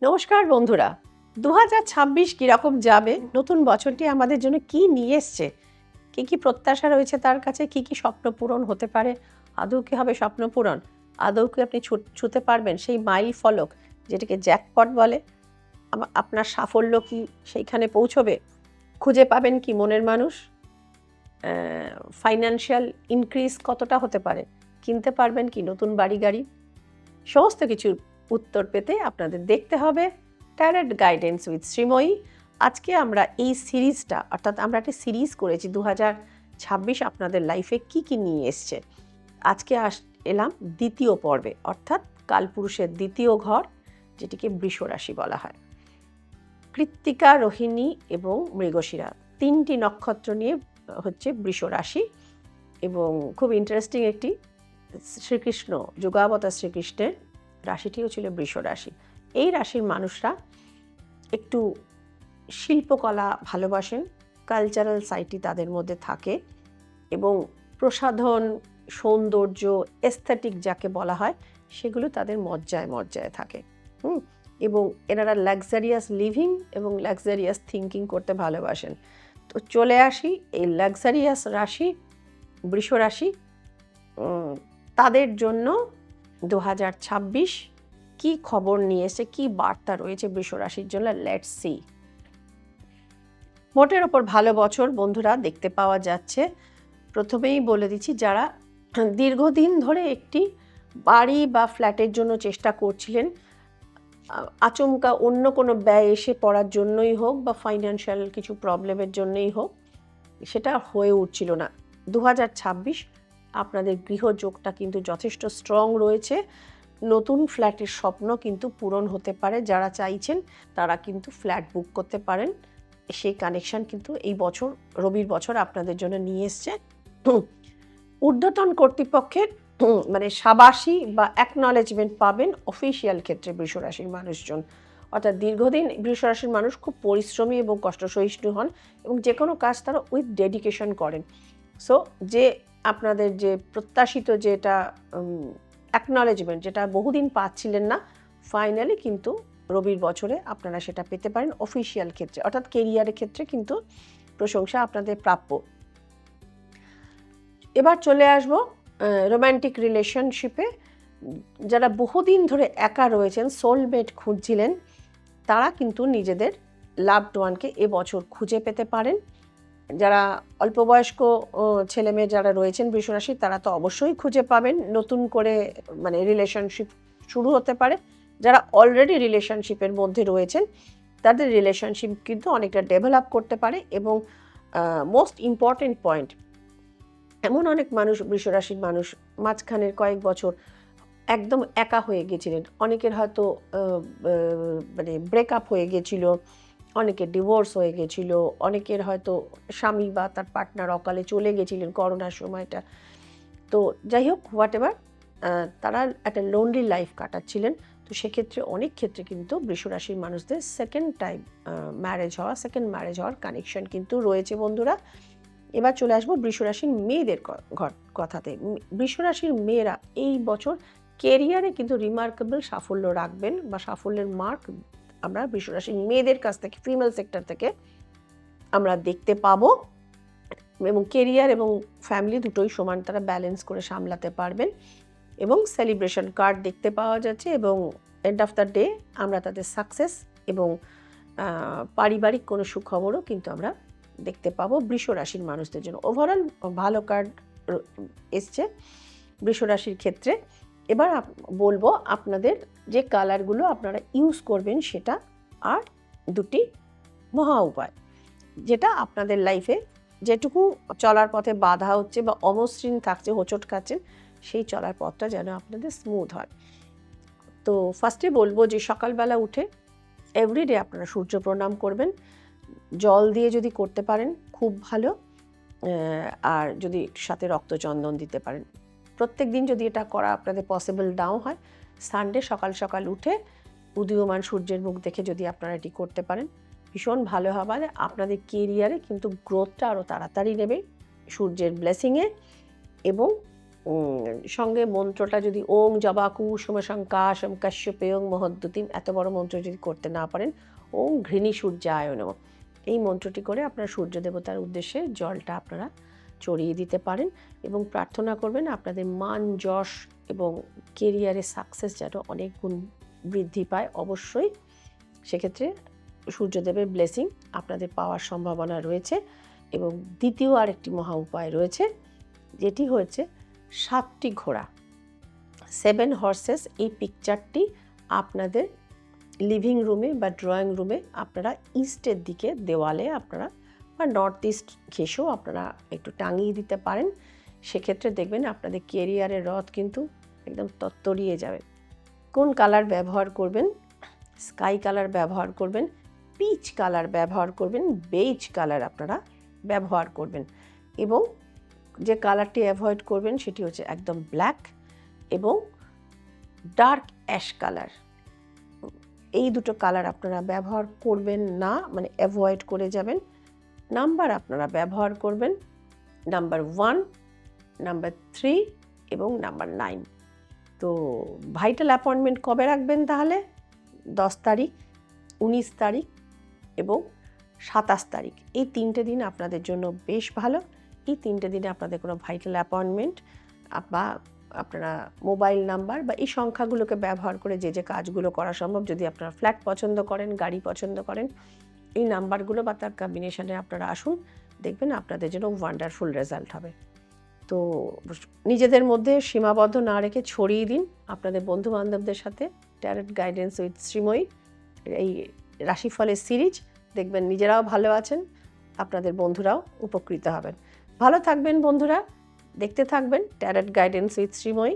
নমস্কার বন্ধুরা। ২০২৬ কিরকম যাবে, নতুন বছরটি আমাদের জন্য কি নিয়ে এসছে, কি কি প্রত্যাশা রয়েছে তার কাছে, কি কি স্বপ্ন পূরণ হতে পারে, আদৌ কি হবে স্বপ্ন পূরণ, আদৌ কি আপনি ছুঁতে পারবেন সেই মাইল ফলক যেটাকে জ্যাকপট বলে, আপনার সাফল্য কি সেইখানে পৌঁছবে, খুঁজে পাবেন কি মনের মানুষ, ফাইন্যান্সিয়াল ইনক্রিজ কতটা হতে পারে, কিনতে পারবেন কি নতুন বাড়ি গাড়ি, সমস্ত কিছুর উত্তর পেতে আপনাদের দেখতে হবে ট্যারট গাইডেন্স উইথ শ্রীময়ী। আজকে আমরা এই সিরিজটা, অর্থাৎ আমরা একটা সিরিজ করেছি 2026 আপনাদের লাইফে কি কি নিয়ে এসছে। আজকে এলাম দ্বিতীয় পর্বে, অর্থাৎ কালপুরুষের দ্বিতীয় ঘর, যেটিকে বৃষ রাশি বলা হয়। কৃত্তিকা, রোহিণী এবং মৃগশিরা তিনটি নক্ষত্র নিয়ে হচ্ছে বৃষ রাশি, এবং খুব ইন্টারেস্টিং একটি শ্রীকৃষ্ণ, যুগাবতার শ্রীকৃষ্ণের রাশিটিও ছিল বৃষ রাশি। এই রাশির মানুষরা একটু শিল্পকলা ভালোবাসেন, কালচারাল সাইটই তাদের মধ্যে থাকে, এবং প্রসাধন, সৌন্দর্য, এস্থেটিক যাকে বলা হয়, সেগুলো তাদের মজ্জায় মজ্জায় থাকে। এবং এনারা লাক্সারিয়াস লিভিং এবং লাক্সারিয়াস থিঙ্কিং করতে ভালোবাসেন। তো চলে আসি এই লাক্সারিয়াস রাশি বৃষ রাশি, তাদের জন্য 2026 কি খবর নিয়ে এসে, কি বার্তা রয়েছে বৃষ রাশির জন্য, লেটস সি। মোটের ওপর ভালো বছর বন্ধুরা দেখতে পাওয়া যাচ্ছে। প্রথমেই বলে দিচ্ছি, যারা দীর্ঘদিন ধরে একটি বাড়ি বা ফ্ল্যাটের জন্য চেষ্টা করছিলেন, আচমকা অন্য কোনো ব্যয় এসে পড়ার জন্যই হোক বা ফাইন্যান্সিয়াল কিছু প্রবলেমের জন্যই হোক, সেটা হয়ে উঠছিল না, 2026 আপনাদের গৃহযোগটা কিন্তু যথেষ্ট স্ট্রং রয়েছে। নতুন ফ্ল্যাটের স্বপ্ন কিন্তু পূরণ হতে পারে। যারা চাইছেন তারা কিন্তু ফ্ল্যাট বুক করতে পারেন। সেই কানেকশন কিন্তু এই বছর, রবির বছর আপনাদের জন্য নিয়ে এসছে। ঊর্ধ্বতন কর্তৃপক্ষের মানে সাবাসী বা অ্যাকনলেজমেন্ট পাবেন অফিসিয়াল ক্ষেত্রে বৃষ রাশির মানুষজন। অর্থাৎ দীর্ঘদিন বৃষ রাশির মানুষ খুব পরিশ্রমী এবং কষ্টসহিষ্ণু হন, এবং যে কোনো কাজ তারা উইথ ডেডিকেশন করেন। সো যে আপনাদের যে প্রত্যাশিত যেটা অ্যাকনলেজমেন্ট, যেটা বহুদিন পাচ্ছিলেন না, ফাইনালি কিন্তু রবির বছরে আপনারা সেটা পেতে পারেন অফিসিয়াল ক্ষেত্রে, অর্থাৎ কেরিয়ারের ক্ষেত্রে কিন্তু প্রশংসা আপনাদের প্রাপ্য। এবার চলে আসবো রোম্যান্টিক রিলেশনশিপে। যারা বহুদিন ধরে একা রয়েছেন, সোলমেট খুঁজছিলেন, তারা কিন্তু নিজেদের লাভড ওয়ানকে এবছর খুঁজে পেতে পারেন। যারা অল্প বয়স্ক ছেলেমেয়ে যারা রয়েছেন বৃষ রাশি, তারা তো অবশ্যই খুঁজে পাবেন, নতুন করে মানে রিলেশনশিপ শুরু হতে পারে। যারা অলরেডি রিলেশনশিপের মধ্যে রয়েছেন, তাদের রিলেশনশিপ কিন্তু অনেকটা ডেভেলপ করতে পারে। এবং মোস্ট ইম্পর্টেন্ট পয়েন্ট, এমন অনেক মানুষ, বৃষ রাশির মানুষ মাঝখানের কয়েক বছর একদম একা হয়ে গেছিলেন। অনেকের হয়তো মানে ব্রেকআপ হয়ে গেছিল, অনেকের ডিভোর্স হয়ে গেছিল, অনেকের হয়তো স্বামী বা তার পার্টনার অকালে চলে গেছিলেন করোনার সময়টা। তো যাই হোক, হোয়াট এভার, তারা একটা লোনলি লাইফ কাটাচ্ছিলেন। তো সেক্ষেত্রে অনেক ক্ষেত্রে কিন্তু বৃষ রাশির মানুষদের সেকেন্ড ম্যারেজ হওয়ার কানেকশন কিন্তু রয়েছে বন্ধুরা। এবার চলে আসবো বৃষ রাশির মেয়েদের কথাতে। বৃষ রাশির মেয়েরা এই বছর কেরিয়ারে কিন্তু রিমার্কেবল সাফল্য রাখবেন, বা সাফল্যের মার্ক আমরা বৃষ রাশির মেয়েদের কাছ থেকে, ফিমেল সেক্টর থেকে আমরা দেখতে পাবো। এবং কেরিয়ার এবং ফ্যামিলি দুটোই সমান তারা ব্যালেন্স করে সামলাতে পারবেন, এবং সেলিব্রেশন কার্ড দেখতে পাওয়া যাচ্ছে। এবং এন্ড অফ দ্য ডে আমরা তাদের সাকসেস এবং পারিবারিক কোনো সুখবরও কিন্তু আমরা দেখতে পাবো বৃষ রাশির মানুষদের জন্য। ওভারঅল ভালো কার্ড এসছে বৃষ রাশির ক্ষেত্রে। এবার বলবো আপনাদের যে কালারগুলো আপনারা ইউজ করবেন সেটা, আর দুটি মহা উপায়, যেটা আপনাদের লাইফে যেটুকু চলার পথে বাধা হচ্ছে বা অমসৃণ থাকছে, হোঁচট খাচ্ছেন, সেই চলার পথটা যেন আপনাদের স্মুথ হয়। তো ফার্স্টে বলবো যে সকালবেলা উঠে এভরিডে আপনারা সূর্য প্রণাম করবেন। জল দিয়ে যদি করতে পারেন খুব ভালো, আর যদি সাথে রক্তচন্দন দিতে পারেন। প্রত্যেক দিন যদি এটা করা আপনাদের পসিবল নাও হয়, সানডে সকাল সকাল উঠে উদীয়মান সূর্যের মুখ দেখে যদি আপনারা এটি করতে পারেন, ভীষণ ভালো হবে। আপনাদের কেরিয়ারে কিন্তু গ্রোথটা আরও তাড়াতাড়ি নেবে সূর্যের ব্লেসিংয়ে। এবং সঙ্গে মন্ত্রটা যদি ওং জবাকু সোমশঙ্কাশম কাশ্যপেয়ং মহদ্যুতিম, এত বড় মন্ত্র যদি করতে না পারেন, ওং ঘৃণী সূর্যায় নমঃ, এই মন্ত্রটি করে আপনার সূর্য দেবতার উদ্দেশ্যে জলটা আপনারা চড়িয়ে দিতে পারেন এবং প্রার্থনা করবেন আপনাদের মান যশ এবং কেরিয়ারে সাকসেস যেন অনেক গুণ বৃদ্ধি পায়। অবশ্যই সেক্ষেত্রে সূর্যদেবের ব্লেসিং আপনাদের পাওয়ার সম্ভাবনা রয়েছে। এবং দ্বিতীয় আরেকটি মহা উপায় রয়েছে, যেটি হয়েছে 7টি ঘোড়া, 7 হর্সেস। এই পিকচারটি আপনাদের লিভিং রুমে বা ড্রয়িং রুমে আপনারা ইস্টের দিকে দেওয়ালে আপনারা বা নর্থ ইস্ট ঘেঁষেও আপনারা একটু টাঙিয়ে দিতে পারেন। সেক্ষেত্রে দেখবেন আপনাদের কেরিয়ারের রথ কিন্তু একদম তত্তরিয়ে যাবে। কোন কালার ব্যবহার করবেন? স্কাই কালার ব্যবহার করবেন, পিচ কালার ব্যবহার করবেন, বেজ কালার আপনারা ব্যবহার করবেন। এবং যে কালারটি অ্যাভয়েড করবেন সেটি হচ্ছে একদম ব্ল্যাক এবং ডার্ক অ্যাশ কালার। এই দুটো কালার আপনারা ব্যবহার করবেন না, মানে অ্যাভয়েড করে যাবেন। নাম্বার আপনারা ব্যবহার করবেন নাম্বার 1, নাম্বার 3 এবং নাম্বার 9। তো ভাইটাল অ্যাপয়েন্টমেন্ট কবে রাখবেন তাহলে? 10 তারিখ, 19 তারিখ এবং 27 তারিখ। এই 3টে দিন আপনাদের জন্য বেশ ভালো। এই 3টে দিনে আপনাদের কোনো ভাইটাল অ্যাপয়েন্টমেন্ট বা আপনারা মোবাইল নাম্বার বা এই সংখ্যাগুলোকে ব্যবহার করে যে কাজগুলো করা সম্ভব, যদি আপনারা ফ্ল্যাট পছন্দ করেন, গাড়ি পছন্দ করেন, এই নাম্বারগুলো বা তার কম্বিনেশনে আপনারা আসুন, দেখবেন আপনাদের জন্য ওয়ান্ডারফুল রেজাল্ট হবে। তো নিজেদের মধ্যে সীমাবদ্ধ না রেখে ছড়িয়ে দিন আপনাদের বন্ধুবান্ধবদের সাথে ট্যারট গাইডেন্স উইথ শ্রীময়ী এই রাশিফলের সিরিজ। দেখবেন নিজেরাও ভালো আছেন, আপনাদের বন্ধুরাও উপকৃত হবেন। ভালো থাকবেন বন্ধুরা, দেখতে থাকবেন ট্যারট গাইডেন্স উইথ শ্রীময়ী।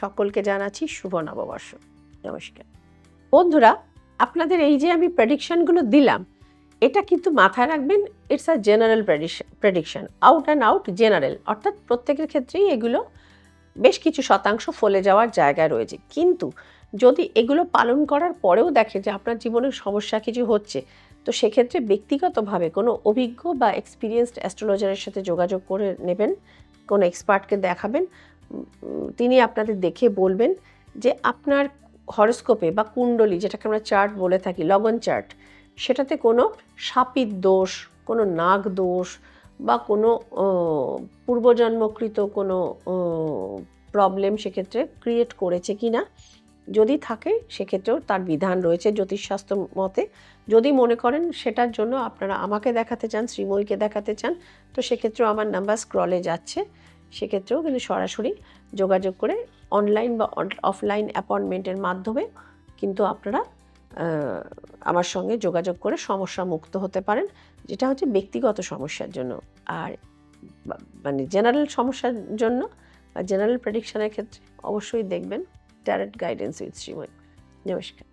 সকলকে জানাচ্ছি শুভ নববর্ষ। নমস্কার বন্ধুরা, আপনাদের এই যে আমি প্রেডিকশনগুলো দিলাম, এটা কিন্তু মাথায় রাখবেন, it's a general prediction, out and out general, অর্থাৎ প্রত্যেকের ক্ষেত্রেই এগুলো বেশ কিছু শতাংশ ফলে যাওয়ার জায়গায় রয়েছে। কিন্তু যদি এগুলো পালন করার পরেও দেখে যে আপনার জীবনের সমস্যা কিছু হচ্ছে, তো সেক্ষেত্রে ব্যক্তিগতভাবে কোনো অভিজ্ঞ বা এক্সপিরিয়েন্সড অ্যাস্ট্রোলজারের সাথে যোগাযোগ করে নেবেন, কোনো এক্সপার্টকে দেখাবেন। তিনি আপনাদের দেখে বলবেন যে আপনার হরোস্কোপে বা কুণ্ডলী, যেটাকে আমরা চার্ট বলে থাকি, লগন চার্ট, সেটাতে কোনো শাপিত দোষ, কোনো নাগ দোষ বা কোনো পূর্বজন্মকৃত কোনো প্রবলেম সেক্ষেত্রে ক্রিয়েট করেছে কি না, যদি থাকে সেক্ষেত্রেও তার বিধান রয়েছে জ্যোতিষশাস্ত্র মতে। যদি মনে করেন সেটার জন্য আপনারা আমাকে দেখাতে চান, শ্রীময়ীকে দেখাতে চান, তো সেক্ষেত্রেও আমার নাম্বার স্ক্রলে যাচ্ছে, সেক্ষেত্রেও কিন্তু সরাসরি যোগাযোগ করে অনলাইন বা অফলাইন অ্যাপয়েন্টমেন্টের মাধ্যমে কিন্তু আপনারা আমার সঙ্গে যোগাযোগ করে সমস্যা মুক্ত হতে পারেন, যেটা হচ্ছে ব্যক্তিগত সমস্যার জন্য। আর মানে জেনারেল সমস্যার জন্য বা জেনারেল প্রেডিকশনের ক্ষেত্রে অবশ্যই দেখবেন ট্যারট গাইডেন্স উইথ শ্রীময়ী। নমস্কার।